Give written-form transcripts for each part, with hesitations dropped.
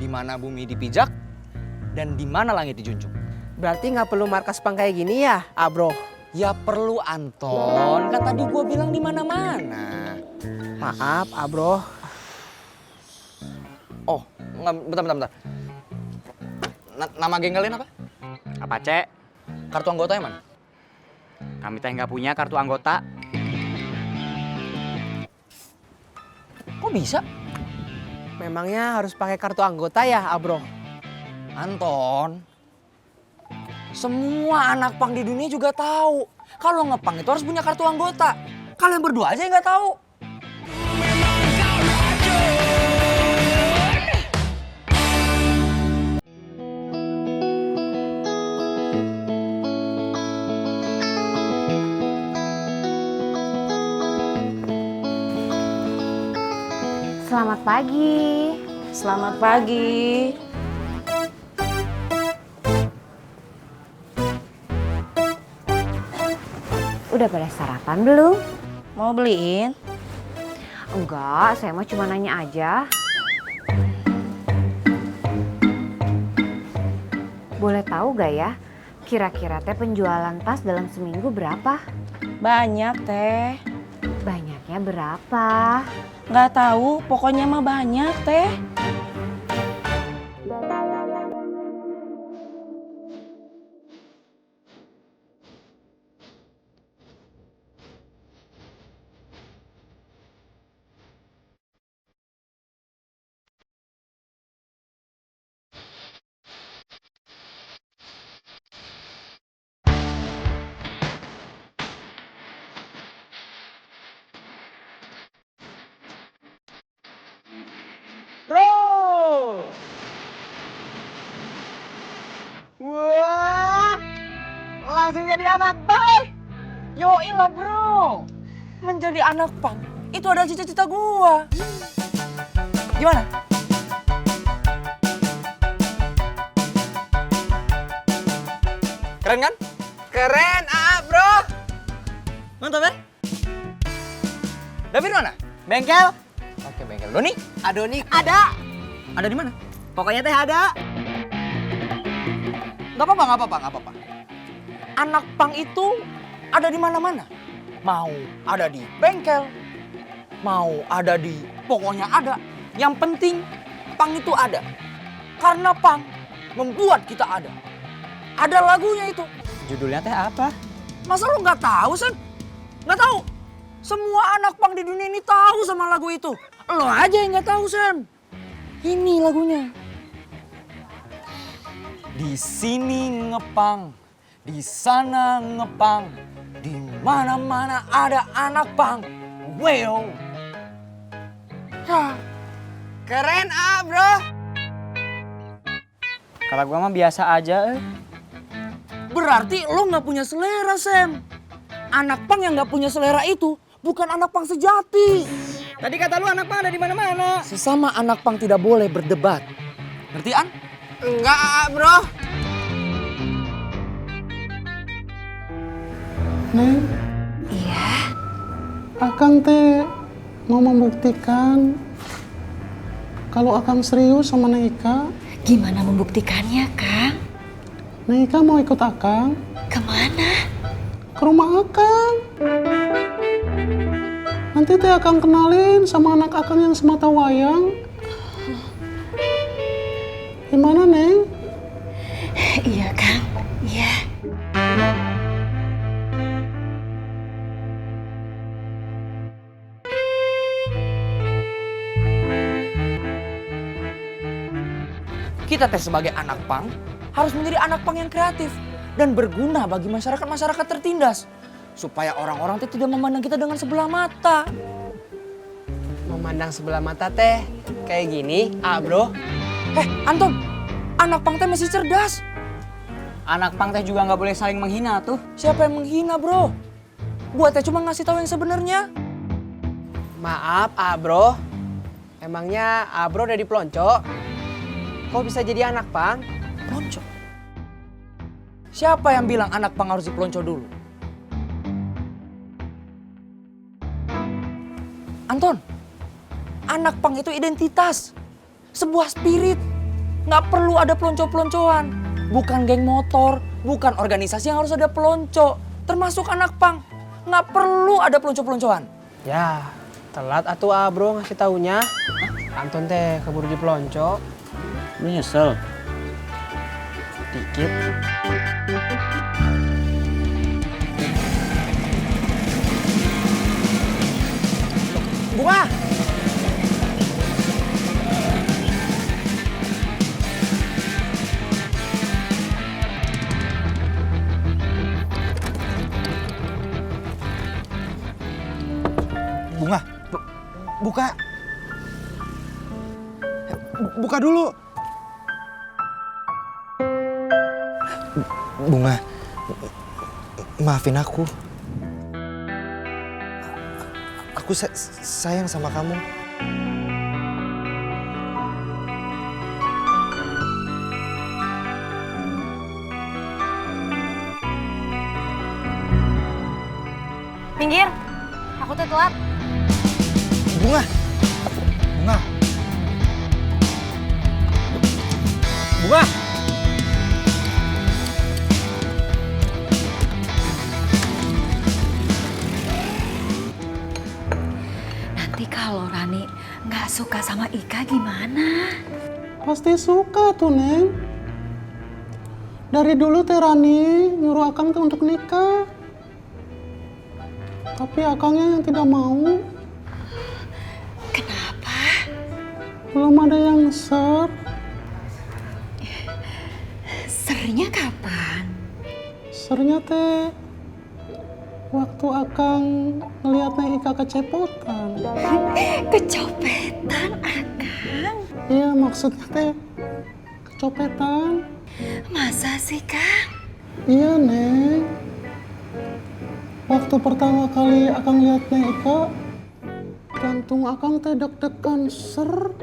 di mana bumi dipijak dan di mana langit dijunjung. Berarti nggak perlu markas pang kayak gini ya, bro? Ya perlu Anton, kan tadi gua bilang di mana-mana. Maaf, bro. Oh, bentar. Nama geng kalian apa? Apa, Cek? Kartu anggotanya mana? Kami teh nggak punya kartu anggota. Kok bisa? Memangnya harus pakai kartu anggota ya, bro? Anton, semua anak pang di dunia juga tahu kalau ngepang itu harus punya kartu anggota. Kalian berdua aja yang nggak tahu. Selamat pagi. Selamat pagi. Udah pada sarapan belum? Mau beliin? Enggak, saya mah cuma nanya aja. Boleh tahu gak ya, kira-kira teh penjualan tas dalam seminggu berapa? Banyak, Teh. Banyaknya berapa? Nggak tahu, pokoknya mah banyak, Teh. Bro! Wah! Langsung jadi anak pang! Yoi lah, bro! Menjadi anak pang itu adalah cita-cita gua. Gimana? Keren kan? Keren, bro! Mantap kan? David mana? Bengkel? Oke, bengkel. Doni? Adoni ada. Ada di mana? Pokoknya teh ada. Gak apa-apa. Anak pang itu ada di mana-mana. Mau ada di bengkel, mau ada di pokoknya ada. Yang penting pang itu ada. Karena pang membuat kita ada. Ada lagunya itu. Judulnya teh apa? Masa lu nggak tahu, Sen? Nggak tahu? Semua anak pang di dunia ini tahu sama lagu itu. Lo aja yang nggak tahu, Sen. Ini lagunya. Di sini ngepang, di sana ngepang, di mana-mana ada anak pang. Wow. Ya. Keren, bro! Kata gua mah biasa aja. Berarti lo nggak punya selera, Sam. Anak pang yang nggak punya selera itu bukan anak pang sejati. Tadi kata lu anak pang ada di mana-mana. Sesama anak pang tidak boleh berdebat. Ngerti, An? Enggak, bro. Neng, Iya, Akang teh mau membuktikan kalau Akang serius sama Neng Ika. gimana membuktikannya, Kang? Neng Ika mau ikut Akang Kemana? ke rumah Akang. Nanti teh Akang kenalin sama anak Akang yang semata wayang. Gimana, Neng? Iya, Kang. Iya. Kita teh sebagai anak pang harus menjadi anak pang yang kreatif dan berguna bagi masyarakat tertindas supaya orang-orang teh tidak memandang kita dengan sebelah mata. Memandang sebelah mata teh kayak gini, bro. Anton, anak pang teh masih cerdas. Anak pang teh juga nggak boleh saling menghina tuh. Siapa yang menghina, bro? Gua teh cuma ngasih tahu yang sebenarnya. Maaf, bro. Emangnya bro udah dipelonco? Kok bisa jadi anak pang? Pelonco. Siapa yang bilang anak pang harus dipelonco dulu? Anton, anak pang itu identitas, sebuah spirit. Nggak perlu ada pelonco-peloncoan. Bukan geng motor, bukan organisasi yang harus ada pelonco. Termasuk anak pang. Nggak perlu ada pelonco-peloncoan. Ya, telat atuh bro ngasih taunya. Anton teh keburu di pelonco. Lu nyesel? Dikit. Bunga! Bunga, buka. Buka dulu. Bunga, maafin aku. Aku sayang sama kamu. Minggir, aku tuh telat. Bunga, bunga, bunga. Nanti kalau Rani nggak suka sama Ika gimana? Pasti suka tuh, Neng. Dari dulu teh Rani nyuruh Akang tuh untuk nikah. Tapi Akangnya yang tidak mau. Kenapa? Belum ada yang ser. Sernya kapan? Sernya teh waktu Akang ngeliat Neng Ika kecepotan. Kecopetan, Akang. Iya, maksudnya teh kecopetan. Masa sih, Kang? Iya, Neng. Waktu pertama kali Akang lihat Neng Ika, jantung Akang teh deg-degan ser.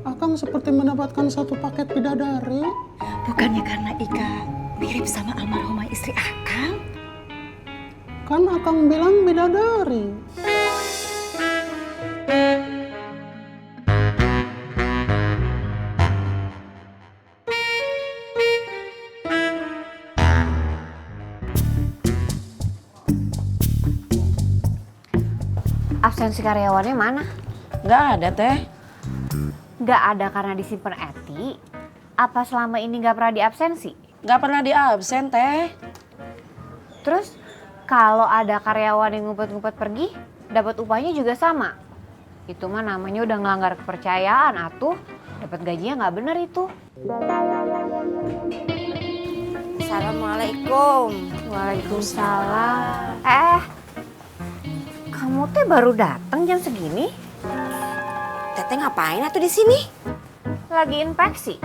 Akang seperti mendapatkan satu paket bidadari. Bukannya karena Ika mirip sama almarhumah istri Akang? Kan Akang bilang bidadari. Absensi karyawannya mana? Nggak ada teh. Nggak ada karena disimpan Eti? Apa selama ini nggak pernah diabsensi? Nggak pernah di absen teh. Terus kalau ada karyawan yang ngumpet-ngumpet pergi, dapat upahnya juga sama. Itu mah namanya udah ngelanggar kepercayaan atuh. Dapat gajinya nggak bener itu. Assalamualaikum. Waalaikumsalam. Kamu teh baru datang jam segini? Teteh ngapain atuh di sini? Lagi inspeksi.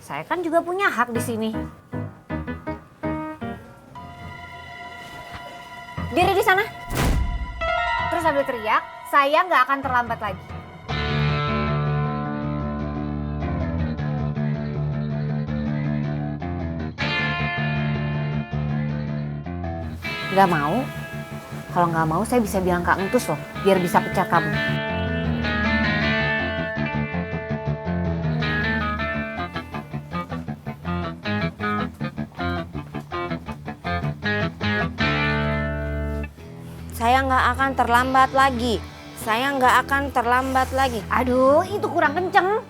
Saya kan juga punya hak di sini. Diri di sana. Terus sambil teriak, saya nggak akan terlambat lagi. Nggak mau? Kalau nggak mau, saya bisa bilang Kak Entus loh, biar bisa pecat kamu. Saya nggak akan terlambat lagi. Saya nggak akan terlambat lagi. Aduh, itu kurang kenceng.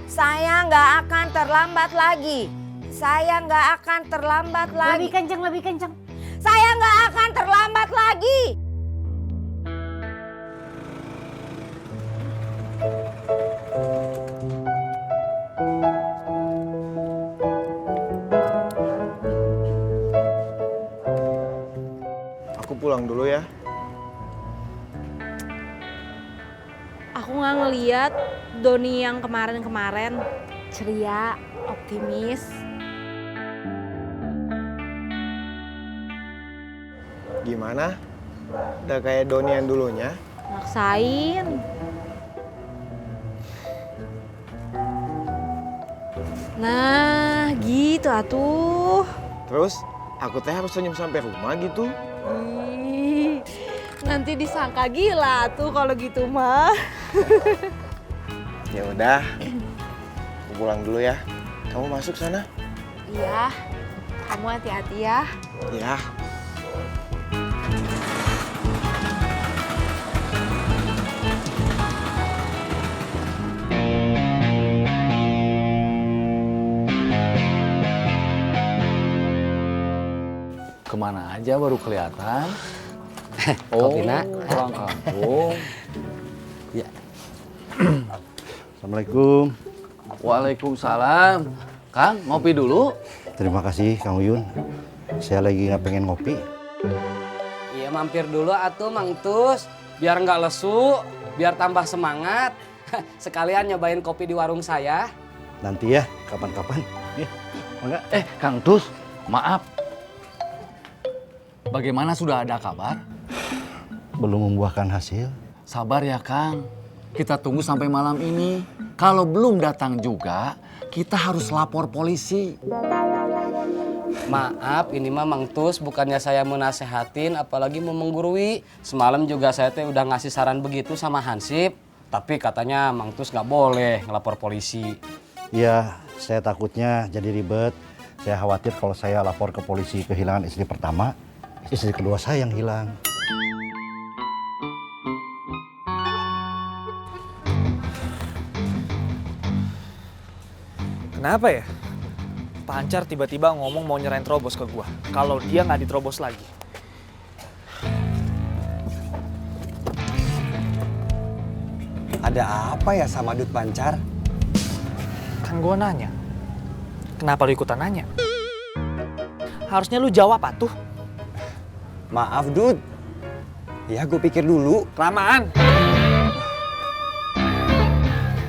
Saya nggak akan terlambat lagi. Saya nggak akan terlambat lagi. Lebih kenceng, lebih kenceng. Saya nggak akan terlambat lagi. Aku pulang dulu ya. Aku nggak ngeliat Doni yang kemarin-kemarin ceria, optimis. Gimana? Udah kayak Doni yang dulunya? Maksain. Nah, gitu atuh. Terus aku teh harus senyum sampai rumah gitu? Ih, nanti disangka gila tuh kalau gitu mah. Ya udah. pulang dulu ya. Kamu masuk sana. Iya, kamu hati-hati ya. Ya. Kemana aja baru kelihatan? Kopina. Pulang kampung. Ya. Assalamualaikum. Waalaikumsalam. Kang, ngopi dulu. Terima kasih Kang Uyun. Saya lagi nggak pengen ngopi. Iya mampir dulu atuh Mang Tus. Biar nggak lesu, biar tambah semangat. Sekalian nyobain kopi di warung saya. Nanti ya, kapan-kapan. Ya, enggak? Kang Tus, maaf. Bagaimana, sudah ada kabar? Belum membuahkan hasil. Sabar ya Kang. Kita tunggu sampai malam ini. Kalau belum datang juga, kita harus lapor polisi. Maaf, ini mah Mang Tus bukannya saya mau nasehatin, apalagi mau menggurui. Semalam juga saya udah ngasih saran begitu sama Hansip. Tapi katanya Mang Tus nggak boleh ngelapor polisi. Ya, saya takutnya jadi ribet. Saya khawatir kalau saya lapor ke polisi kehilangan istri pertama, istri kedua saya yang hilang. Kenapa ya? Pancar tiba-tiba ngomong mau nyerahin terobos ke gua. Kalau dia nggak diterobos lagi. Ada apa ya sama Dut Pancar? Kan gua nanya. Kenapa lu ikutan nanya? Harusnya lu jawab atuh. Maaf Dut. Ya gue pikir dulu. Kelamaan.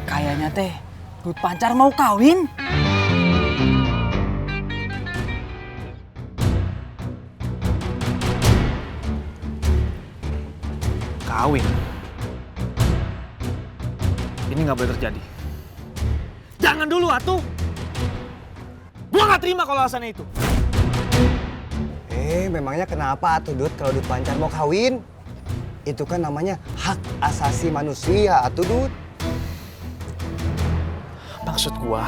Kayaknya teh Dut Pancar mau kawin. Kawin. Ini nggak boleh terjadi. Jangan dulu atuh. Gua nggak terima kalau alasannya itu. Memangnya kenapa atuh Dut kalau Dut Pancar mau kawin? Itu kan namanya hak asasi manusia atuh Dut. Maksud gua,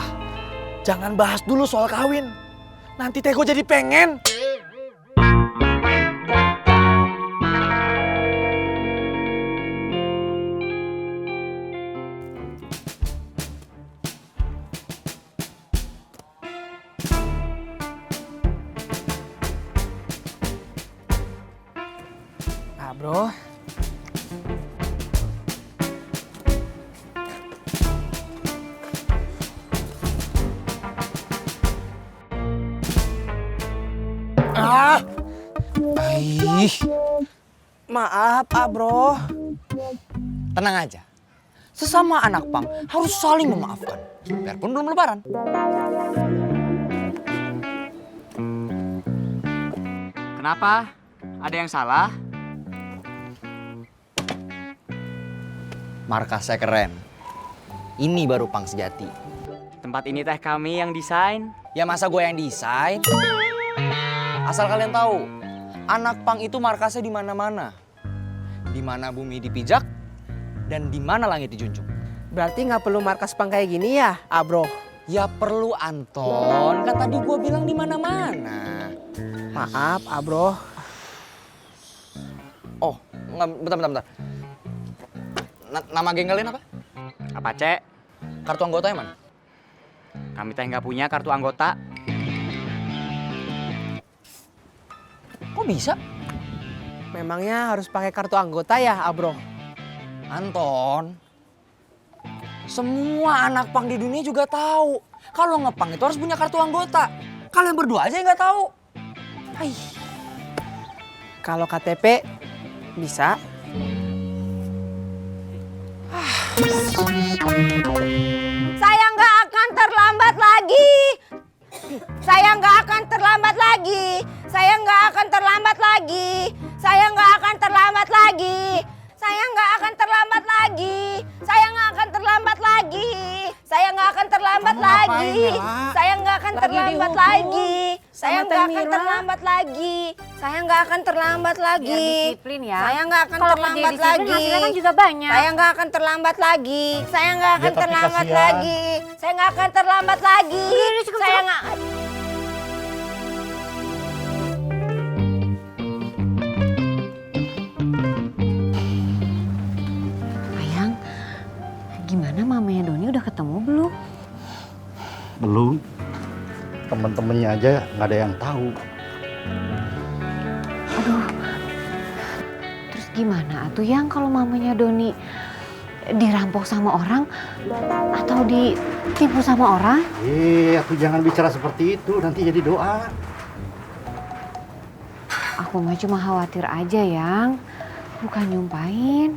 jangan bahas dulu soal kawin. Nanti teh gua jadi pengen. Bro. Maaf, bro. Tenang aja. Sesama anak pang harus saling memaafkan. Biarpun belum lebaran. Kenapa? Ada yang salah? Markasnya keren. Ini baru pang sejati. Tempat ini teh kami yang desain. Ya masa gue yang desain? Asal kalian tahu, anak pang itu markasnya di mana-mana. Di mana bumi dipijak dan di mana langit dijunjung. Berarti nggak perlu markas pang kayak gini ya, bro? Ya perlu Anton, kan tadi gue bilang di mana-mana. Maaf, bro. Oh, bentar. Nama geng kalian apa? Apa, Cek? Kartu anggotanya mana? Kami teh nggak punya kartu anggota. Kok bisa? Memangnya harus pakai kartu anggota ya, bro? Anton, semua anak pang di dunia juga tahu. Kalau ngepang itu harus punya kartu anggota. Kalian berdua aja yang nggak tahu. Kalau KTP bisa. Saya nggak akan terlambat lagi. Saya nggak akan terlambat lagi. Saya nggak akan terlambat lagi. Saya nggak akan terlambat lagi. Saya nggak akan terlambat lagi. Saya nggak akan terlambat lagi. Saya nggak akan terlambat lagi. Saya nggak akan terlambat lagi. Saya nggak akan terlambat lagi. Saya nggak akan terlambat lagi. Biar disiplin ya. Saya nggak akan Kalau terlambat kerja disiplin, lagi. hasilnya kan juga banyak. Saya nggak akan terlambat lagi. Saya nggak akan Ya, tapi terlambat kasihan. lagi. Saya Saya nggak akan terlambat lagi. Saya nggak. Ayang, gimana mamanya Doni udah ketemu belum? Belum. Temen-temennya aja nggak ada yang tahu. Aduh, terus gimana atuh yang kalau mamanya Doni dirampok sama orang atau ditipu sama orang? Aku jangan bicara seperti itu, nanti jadi doa. Aku mah cuma khawatir aja yang, bukan nyumpain.